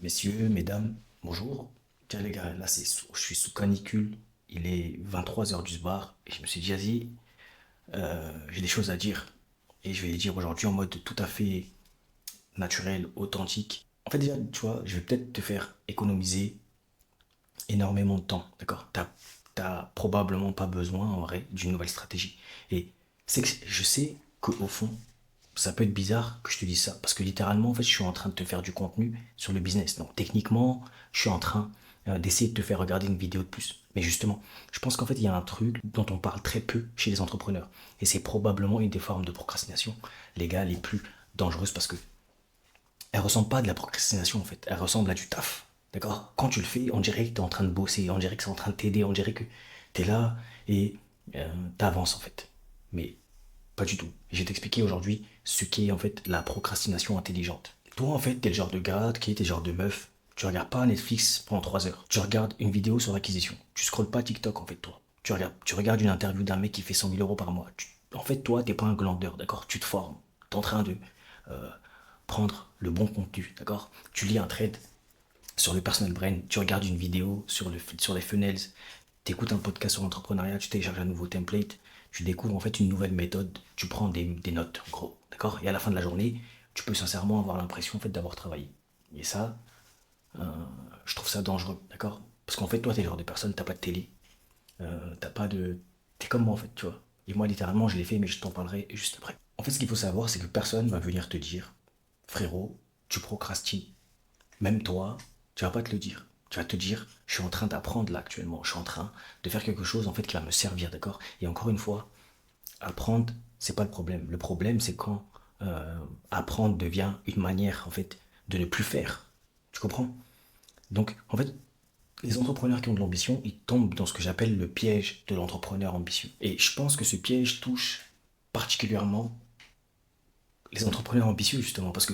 Messieurs, mesdames, bonjour. Tiens les gars, là je suis sous canicule, il est 23 heures du soir et je me suis dit, vas-y, j'ai des choses à dire. Et je vais les dire aujourd'hui en mode tout à fait naturel, authentique. En fait déjà, tu vois, je vais peut-être te faire économiser énormément de temps, d'accord? T'as probablement pas besoin en vrai d'une nouvelle stratégie. Et c'est que je sais qu'au fond, ça peut être bizarre que je te dise ça, parce que littéralement, en fait, je suis en train de te faire du contenu sur le business. Donc techniquement, je suis en train d'essayer de te faire regarder une vidéo de plus. Mais justement, je pense qu'en fait, il y a un truc dont on parle très peu chez les entrepreneurs. Et c'est probablement une des formes de procrastination, les gars, les plus dangereuses, parce que elle ressemble pas à de la procrastination en fait, elle ressemble à du taf. D'accord? Quand tu le fais, on dirait que tu es en train de bosser, on dirait que c'est en train de t'aider, on dirait que tu es là et t'avances en fait. Mais pas du tout. Je vais t'expliquer aujourd'hui ce qu'est en fait la procrastination intelligente. Toi en fait, t'es le genre de gars, t'es le genre de meuf, tu regardes pas Netflix pendant 3 heures. Tu regardes une vidéo sur l'acquisition. Tu scrolles pas TikTok en fait toi. Tu regardes une interview d'un mec qui fait 100 000 euros par mois. En fait toi, t'es pas un glandeur, d'accord? Tu te formes. T'es en train de euh, prendre le bon contenu, d'accord? Tu lis un trade sur le personal brand, tu regardes une vidéo sur les funnels, tu écoutes un podcast sur l'entrepreneuriat, tu télécharges un nouveau template, tu découvres en fait une nouvelle méthode, tu prends des notes, en gros, d'accord? Et à la fin de la journée, tu peux sincèrement avoir l'impression en fait d'avoir travaillé. Et ça, je trouve ça dangereux, d'accord? Parce qu'en fait, toi, t'es le genre de personne, t'as pas de télé, t'as pas de... T'es comme moi en fait, tu vois. Et moi, littéralement, je l'ai fait, mais je t'en parlerai juste après. En fait, ce qu'il faut savoir, c'est que personne va venir te dire, frérot, tu procrastines. Même toi, tu vas pas te le dire. Tu vas te dire, je suis en train d'apprendre là actuellement. Je suis en train de faire quelque chose en fait qui va me servir, d'accord? Et encore une fois, apprendre, c'est pas le problème. Le problème, c'est quand apprendre devient une manière en fait de ne plus faire. Tu comprends? Donc, en fait, les entrepreneurs qui ont de l'ambition, ils tombent dans ce que j'appelle le piège de l'entrepreneur ambitieux. Et je pense que ce piège touche particulièrement les entrepreneurs ambitieux, justement, parce que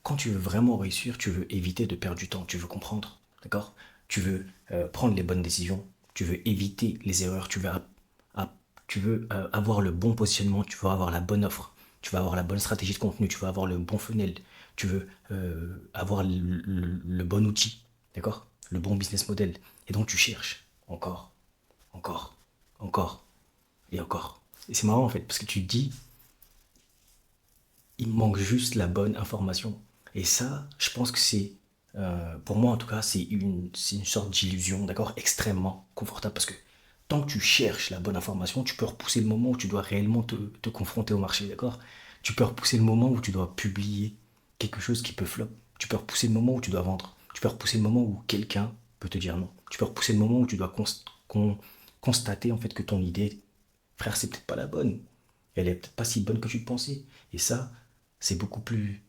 quand tu veux vraiment réussir, tu veux éviter de perdre du temps, tu veux comprendre, d'accord? Tu veux prendre les bonnes décisions, tu veux éviter les erreurs, tu veux avoir le bon positionnement, tu veux avoir la bonne offre, tu veux avoir la bonne stratégie de contenu, tu veux avoir le bon funnel, tu veux avoir le bon outil, d'accord? Le bon business model. Et donc tu cherches encore, encore, encore et encore. Et c'est marrant en fait, parce que tu te dis, il manque juste la bonne information. Et ça, je pense que pour moi en tout cas, c'est une sorte d'illusion, d'accord, extrêmement confortable parce que tant que tu cherches la bonne information, tu peux repousser le moment où tu dois réellement te confronter au marché, d'accord? Tu peux repousser le moment où tu dois publier quelque chose qui peut flop. Tu peux repousser le moment où tu dois vendre. Tu peux repousser le moment où quelqu'un peut te dire non. Tu peux repousser le moment où tu dois constater en fait que ton idée, frère, c'est peut-être pas la bonne. Elle est peut-être pas si bonne que tu le pensais. Et ça, c'est beaucoup plus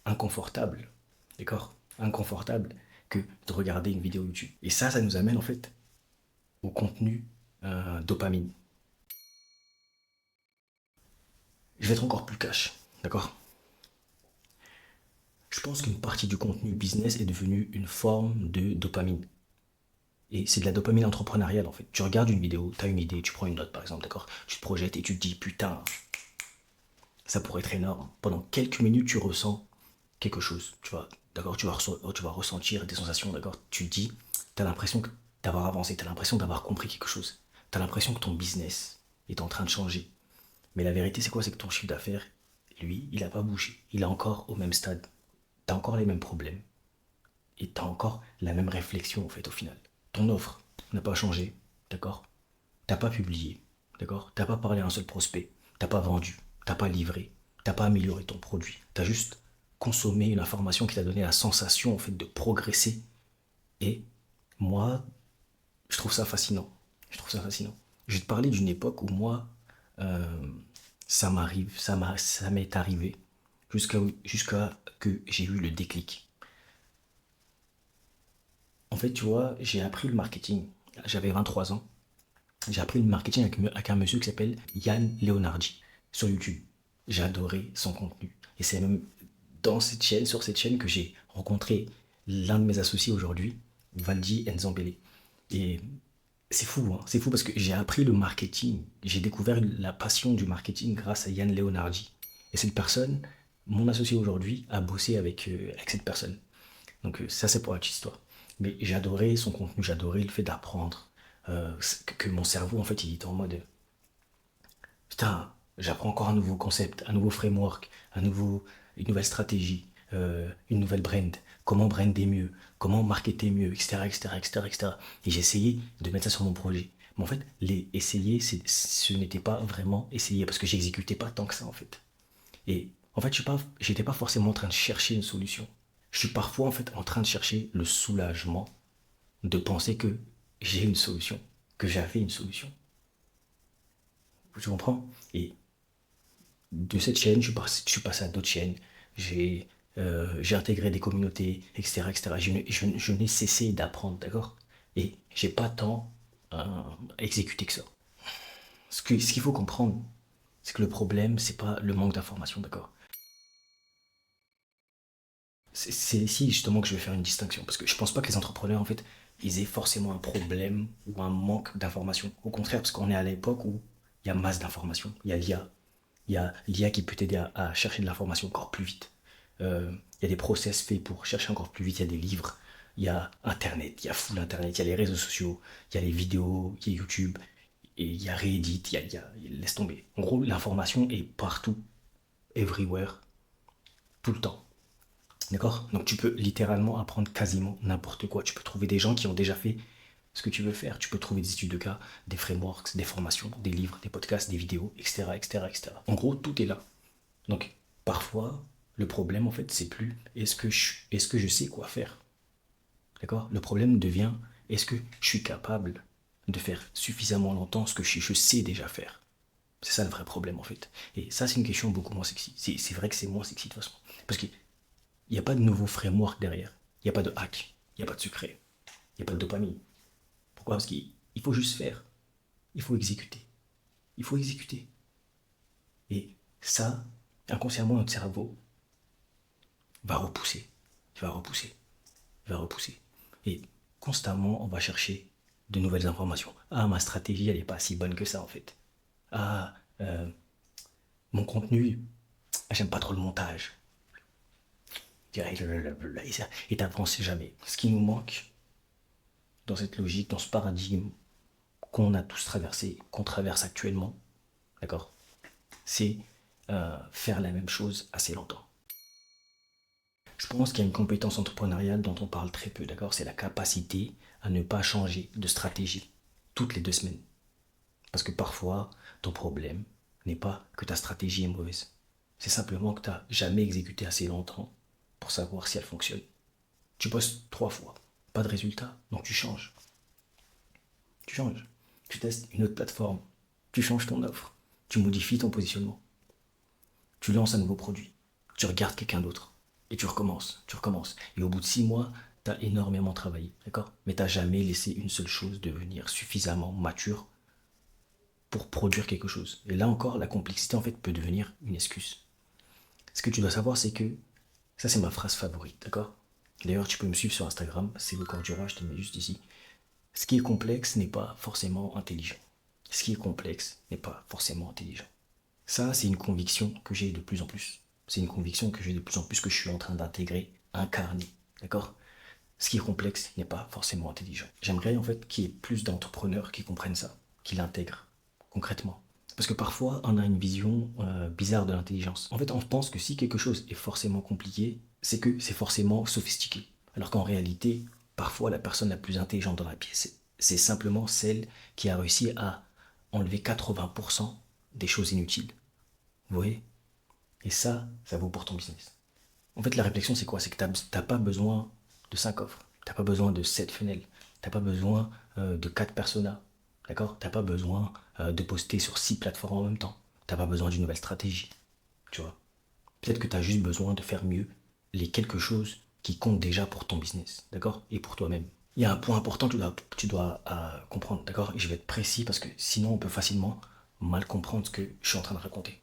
inconfortable, d'accord? Inconfortable que de regarder une vidéo YouTube. Et ça nous amène en fait au contenu dopamine. Je vais être encore plus cash, d'accord? Je pense qu'une partie du contenu business est devenue une forme de dopamine. Et c'est de la dopamine entrepreneuriale en fait. Tu regardes une vidéo, tu as une idée, tu prends une note par exemple, d'accord? Tu te projettes et tu te dis putain, ça pourrait être énorme. Pendant quelques minutes, tu ressens quelque chose, tu vois, d'accord, tu vas ressentir des sensations, d'accord, tu te dis, tu as l'impression d'avoir avancé, tu as l'impression d'avoir compris quelque chose, tu as l'impression que ton business est en train de changer. Mais la vérité, c'est quoi? C'est que ton chiffre d'affaires, lui, il n'a pas bougé. Il est encore au même stade. Tu as encore les mêmes problèmes. Et tu as encore la même réflexion, en fait, au final. Ton offre n'a pas changé, d'accord? T'as pas publié, d'accord? T'as pas parlé à un seul prospect, t'as pas vendu, t'as pas livré, t'as pas amélioré ton produit. T'as juste consommé une information qui t'a donné la sensation en fait de progresser. Et moi, je trouve ça fascinant. Je trouve ça fascinant. Je vais te parler d'une époque où moi, euh, ça m'est arrivé jusqu'à que j'ai eu le déclic. En fait, tu vois, j'ai appris le marketing. J'avais 23 ans. J'ai appris le marketing avec un monsieur qui s'appelle Yann Leonardi sur YouTube. J'ai adoré son contenu. Et c'est même sur cette chaîne, que j'ai rencontré l'un de mes associés aujourd'hui, Valdi Nzambele. Et c'est fou, hein. C'est fou parce que j'ai appris le marketing. J'ai découvert la passion du marketing grâce à Yann Leonardi. Et cette personne, mon associé aujourd'hui, a bossé avec cette personne. Donc ça, c'est pour la petite histoire. Mais j'adorais son contenu, j'adorais le fait d'apprendre. Que mon cerveau, en fait, il était en mode, putain, j'apprends encore un nouveau concept, un nouveau framework, une nouvelle stratégie, une nouvelle brand. Comment brander mieux, comment marketer mieux, etc., etc., etc., etc. Et j'ai essayé de mettre ça sur mon projet. Mais en fait, les essayer, ce n'était pas vraiment essayer parce que j'exécutais pas tant que ça, en fait. Et en fait, j'étais pas forcément en train de chercher une solution. Je suis parfois, en fait, en train de chercher le soulagement de penser que j'ai une solution, que j'avais une solution. Tu comprends? Et de cette chaîne, je suis passé à d'autres chaînes. J'ai j'ai intégré des communautés, etc., etc. Je n'ai cessé d'apprendre, d'accord? Et j'ai pas tant exécuté que ça. Ce qu'il faut comprendre, c'est que le problème, c'est pas le manque d'information, d'accord? C'est ici justement que je vais faire une distinction, parce que je pense pas que les entrepreneurs, en fait, ils aient forcément un problème ou un manque d'information. Au contraire, parce qu'on est à l'époque où il y a masse d'informations, il y a l'IA. Il y a l'IA qui peut t'aider à chercher de l'information encore plus vite. Il y a des process faits pour chercher encore plus vite, il y a des livres, il y a Internet, il y a full Internet, il y a les réseaux sociaux, il y a les vidéos, il y a YouTube, et il y a Reddit, laisse tomber. En gros, l'information est partout, everywhere, tout le temps. D'accord? Donc tu peux littéralement apprendre quasiment n'importe quoi. Tu peux trouver des gens qui ont déjà fait ce que tu veux faire. Tu peux trouver des études de cas, des frameworks, des formations, des livres, des podcasts, des vidéos, etc., etc., etc. En gros, tout est là. Donc parfois, le problème en fait, c'est plus est-ce que je sais quoi faire? D'accord? Le problème devient est-ce que je suis capable de faire suffisamment longtemps ce que je sais déjà faire? C'est ça le vrai problème en fait. Et ça, c'est une question beaucoup moins sexy. C'est vrai que c'est moins sexy de toute façon. Parce qu'il n'y a pas de nouveau framework derrière. Il n'y a pas de hack. Il n'y a pas de secret. Il n'y a pas de dopamine. Pourquoi? Parce qu'il faut juste faire. Il faut exécuter. Il faut exécuter. Et ça, inconsciemment, notre cerveau va repousser. Il va repousser. Il va repousser. Et constamment, on va chercher de nouvelles informations. Ah, ma stratégie, elle n'est pas si bonne que ça, en fait. Ah, mon contenu, j'aime pas trop le montage. Et t'avances jamais. Ce qui nous manque dans cette logique, dans ce paradigme qu'on a tous traversé, qu'on traverse actuellement, d'accord? C'est faire la même chose assez longtemps. Je pense qu'il y a une compétence entrepreneuriale dont on parle très peu, d'accord? C'est la capacité à ne pas changer de stratégie toutes les 2 semaines. Parce que parfois, ton problème n'est pas que ta stratégie est mauvaise. C'est simplement que tu n'as jamais exécuté assez longtemps pour savoir si elle fonctionne. Tu postes 3 fois, pas de résultat, donc tu changes. Tu changes. Tu testes une autre plateforme. Tu changes ton offre. Tu modifies ton positionnement. Tu lances un nouveau produit. Tu regardes quelqu'un d'autre. Et tu recommences. Tu recommences. Et au bout de 6 mois, tu as énormément travaillé. D'accord? Mais tu n'as jamais laissé une seule chose devenir suffisamment mature pour produire quelque chose. Et là encore, la complexité en fait peut devenir une excuse. Ce que tu dois savoir, c'est que ça, c'est ma phrase favorite. D'accord? D'ailleurs, tu peux me suivre sur Instagram. C'est le corps du roi. Je te mets juste ici. Ce qui est complexe n'est pas forcément intelligent. Ce qui est complexe n'est pas forcément intelligent. Ça, c'est une conviction que j'ai de plus en plus. C'est une conviction que j'ai de plus en plus que je suis en train d'intégrer, incarner. D'accord? Ce qui est complexe n'est pas forcément intelligent. J'aimerais en fait qu'il y ait plus d'entrepreneurs qui comprennent ça, qui l'intègrent concrètement. Parce que parfois, on a une vision bizarre de l'intelligence. En fait, on pense que si quelque chose est forcément compliqué, c'est que c'est forcément sophistiqué. Alors qu'en réalité, parfois, la personne la plus intelligente dans la pièce, c'est simplement celle qui a réussi à enlever 80% des choses inutiles. Vous voyez? Et ça vaut pour ton business. En fait, la réflexion, c'est quoi? C'est que tu n'as pas besoin de 5 offres. Tu n'as pas besoin de 7 funnels. Tu n'as pas besoin de 4 personas. D'accord? Tu n'as pas besoin de poster sur 6 plateformes en même temps. Tu n'as pas besoin d'une nouvelle stratégie. Tu vois? Peut-être que tu as juste besoin de faire mieux les quelque chose qui compte déjà pour ton business. D'accord? Et pour toi-même. Il y a un point important que tu dois comprendre. D'accord? Et je vais être précis parce que sinon on peut facilement mal comprendre ce que je suis en train de raconter.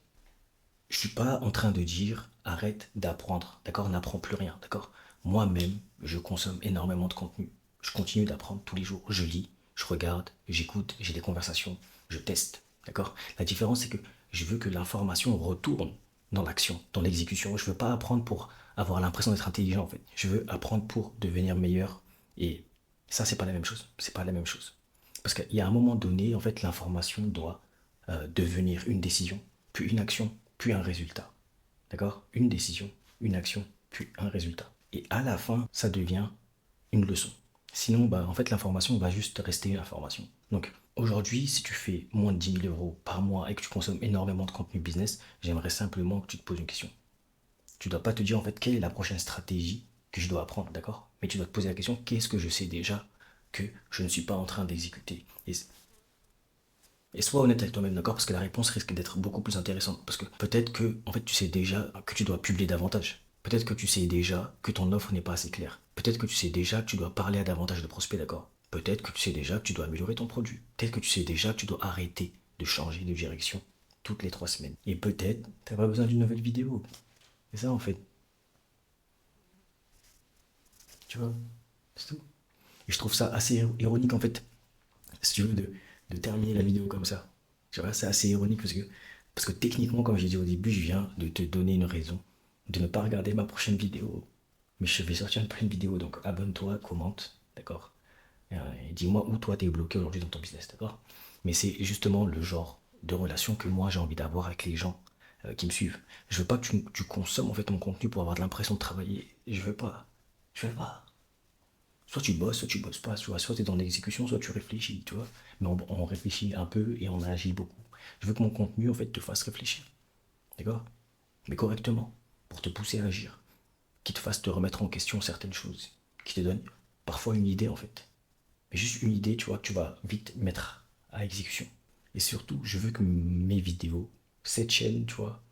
Je suis pas en train de dire arrête d'apprendre, d'accord? N'apprends plus rien, d'accord? Moi-même, je consomme énormément de contenu. Je continue d'apprendre tous les jours. Je lis, je regarde, j'écoute, j'ai des conversations, je teste, d'accord? La différence, c'est que je veux que l'information retourne. dans l'action, dans l'exécution. Je veux pas apprendre pour avoir l'impression d'être intelligent en fait. Je veux apprendre pour devenir meilleur. Et ça, c'est pas la même chose. C'est pas la même chose. Parce qu'il y a un moment donné, en fait, l'information doit devenir une décision, puis une action, puis un résultat. D'accord? Une décision, une action, puis un résultat. Et à la fin, ça devient une leçon. Sinon, bah, en fait, l'information va juste rester une information. Donc, aujourd'hui, si tu fais moins de 10 000 € par mois et que tu consommes énormément de contenu business, j'aimerais simplement que tu te poses une question. Tu ne dois pas te dire, en fait, quelle est la prochaine stratégie que je dois apprendre, d'accord? Mais tu dois te poser la question, qu'est-ce que je sais déjà que je ne suis pas en train d'exécuter? Et sois honnête avec toi-même, d'accord? Parce que la réponse risque d'être beaucoup plus intéressante. Parce que peut-être que, en fait, tu sais déjà que tu dois publier davantage. Peut-être que tu sais déjà que ton offre n'est pas assez claire. Peut-être que tu sais déjà que tu dois parler à davantage de prospects, d'accord? Peut-être que tu sais déjà que tu dois améliorer ton produit. Peut-être que tu sais déjà que tu dois arrêter de changer de direction toutes les 3 semaines. Et peut-être, tu n'as pas besoin d'une nouvelle vidéo. C'est ça, en fait. Tu vois? C'est tout. Et je trouve ça assez ironique, en fait, si tu veux, de terminer la vidéo comme ça. Tu vois, c'est assez ironique parce que techniquement, comme j'ai dit au début, je viens de te donner une raison de ne pas regarder ma prochaine vidéo. Mais je vais sortir une prochaine vidéo, donc abonne-toi, commente, d'accord? Et dis-moi où toi t'es bloqué aujourd'hui dans ton business, d'accord? Mais c'est justement le genre de relation que moi j'ai envie d'avoir avec les gens qui me suivent. Je veux pas que tu consommes en fait mon contenu pour avoir de l'impression de travailler. Je veux pas. Je veux pas. Soit tu bosses pas, soit tu es dans l'exécution, soit tu réfléchis, tu vois. Mais on réfléchit un peu et on agit beaucoup. Je veux que mon contenu, en fait, te fasse réfléchir, d'accord? Mais correctement, pour te pousser à agir, qui te fasse te remettre en question certaines choses, qui te donne parfois une idée, en fait. Mais juste une idée, tu vois, que tu vas vite mettre à exécution. Et surtout, je veux que mes vidéos, cette chaîne, tu vois,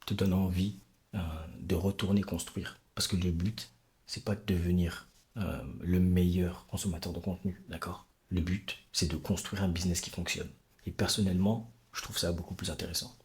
te donne envie de retourner construire. Parce que le but, c'est pas de devenir le meilleur consommateur de contenu, d'accord? Le but, c'est de construire un business qui fonctionne. Et personnellement, je trouve ça beaucoup plus intéressant.